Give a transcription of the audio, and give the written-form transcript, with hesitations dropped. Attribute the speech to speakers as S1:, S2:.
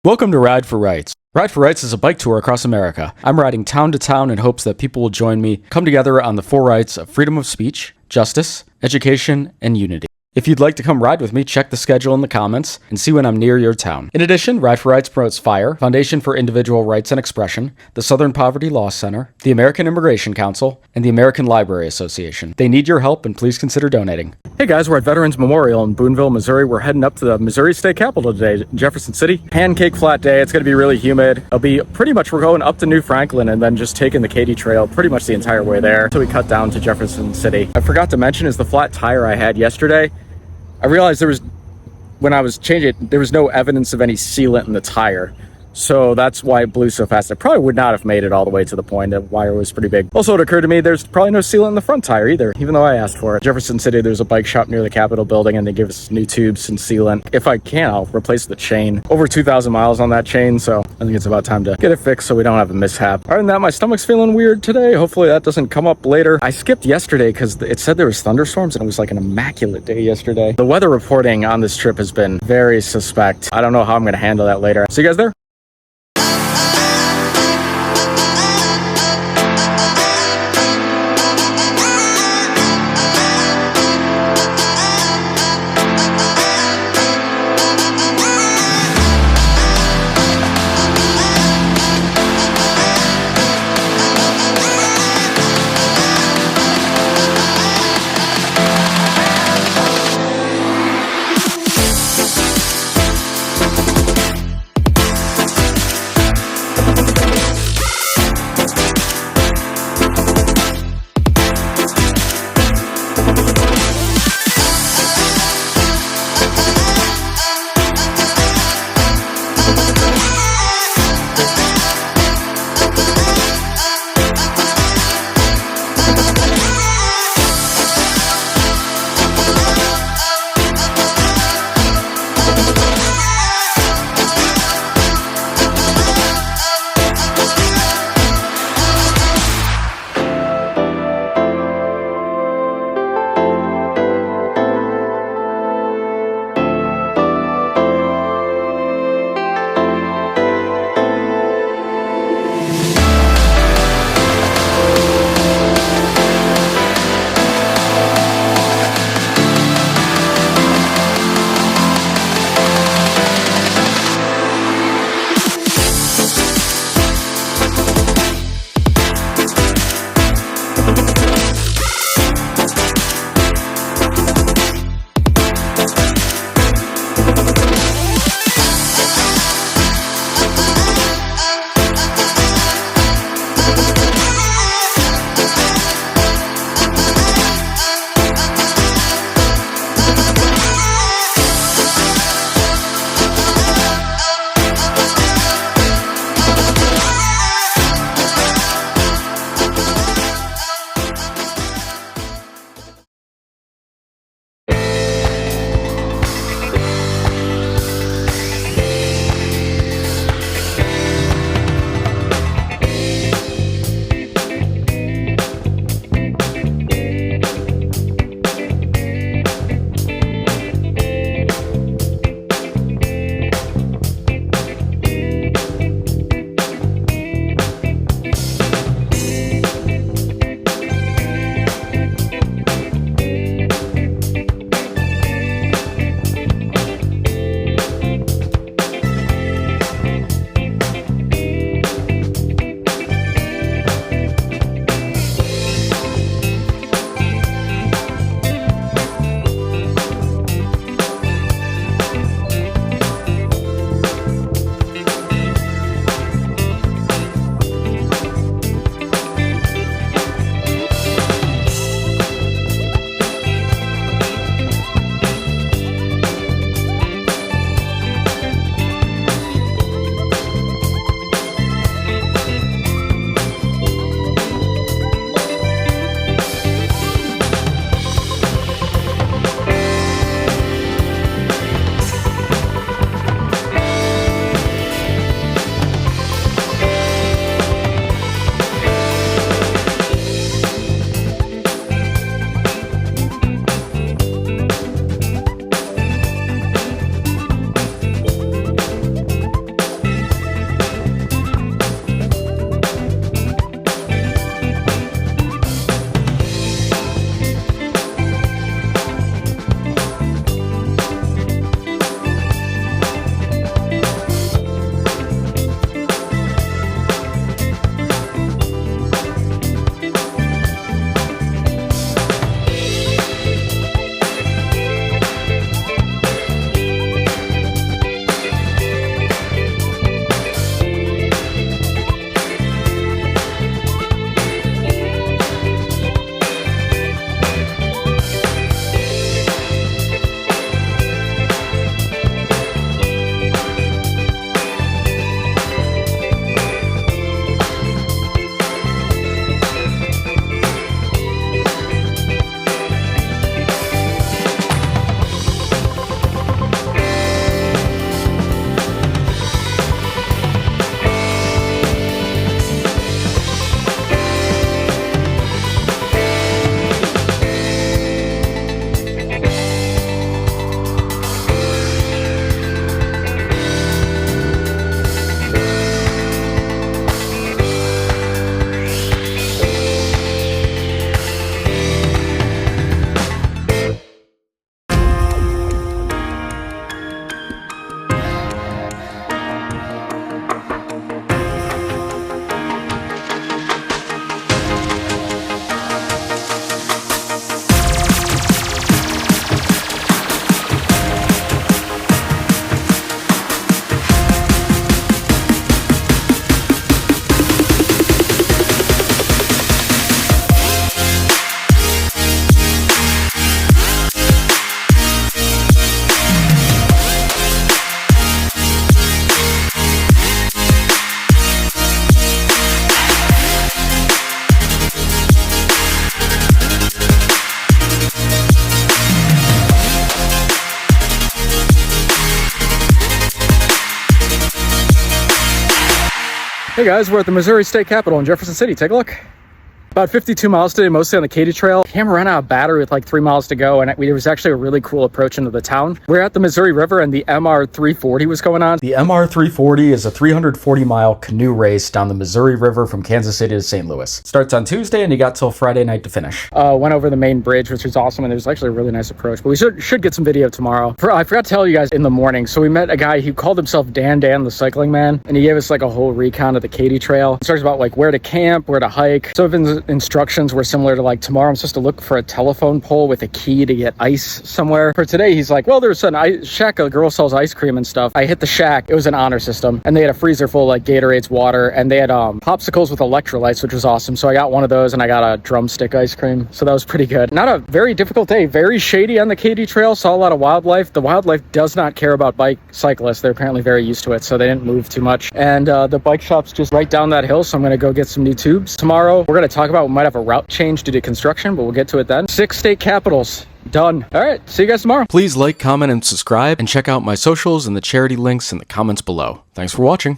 S1: Welcome to Ride for Rights. Ride for Rights is a bike tour across America. I'm riding town to town in hopes that people will join me, come together on the four rights of freedom of speech, justice, education, and unity. If you'd like to come ride with me, check the schedule in the comments and see when I'm near your town. In addition, Ride for Rights promotes FIRE, Foundation for Individual Rights and Expression, the Southern Poverty Law Center, the American Immigration Council, and the American Library Association. They need your help, and please consider donating. Hey guys, we're at Veterans Memorial in Boonville, Missouri. We're heading up to the Missouri State Capitol today, Jefferson City. Pancake flat day. It's going to be really humid. It'll be pretty much, we're going up to New Franklin and then just taking the Katy Trail pretty much the entire way there until we cut down to Jefferson City. I forgot to mention is the flat tire I had yesterday. I realized when I was changing it, there was no evidence of any sealant in the tire. So that's why it blew so fast. I probably would not have made it all the way to the point. The wire was pretty big. Also, it occurred to me there's probably no sealant in the front tire either, even though I asked for it. Jefferson City, there's a bike shop near the Capitol building and they give us new tubes and sealant. If I can, I'll replace the chain. Over 2,000 miles on that chain, so I think it's about time to get it fixed so we don't have a mishap. Other than that, my stomach's feeling weird today. Hopefully that doesn't come up later. I skipped yesterday because it said there was thunderstorms and it was like an immaculate day yesterday. The weather reporting on this trip has been very suspect. I don't know how I'm going to handle that later. See you guys there. Hey guys, we're at the Missouri State Capitol in Jefferson City. Take a look. About 52 miles today, mostly on the Katy Trail. Camera ran out of battery with like 3 miles to go, and it was actually a really cool approach into the town. We're at the Missouri River, and the MR 340 was going on. The MR 340 is a 340-mile canoe race down the Missouri River from Kansas City to St. Louis. Starts on Tuesday, and you got till Friday night to finish. Went over the main bridge, which was awesome, and it was actually a really nice approach. But we should get some video tomorrow. I forgot to tell you guys in the morning. So we met a guy who called himself Dan the Cycling Man, and he gave us like a whole recon of the Katy Trail. It starts about like where to camp, where to hike. Some of his instructions were similar to like tomorrow I'm supposed to look for a telephone pole with a key to get ice somewhere. For today, he's like, well, there's an ice shack, a girl sells ice cream and stuff. I hit the shack. It was an honor system, and they had a freezer full of like Gatorade's water, and they had popsicles with electrolytes, which was awesome. So I got one of those, and I got a drumstick ice cream. So that was pretty good. Not a very difficult day. Very shady on the Katy Trail. Saw a lot of wildlife. The wildlife does not care about bike cyclists. They're apparently very used to it, so they didn't move too much. And the bike shop's just right down that hill, so I'm gonna go get some new tubes. Tomorrow we're gonna talk about, we might have a route change due to construction, but we'll get to it then. 6 state capitals done. All right, see you guys tomorrow. Please like, comment, and subscribe, and check out my socials and the charity links in the comments below. Thanks for watching.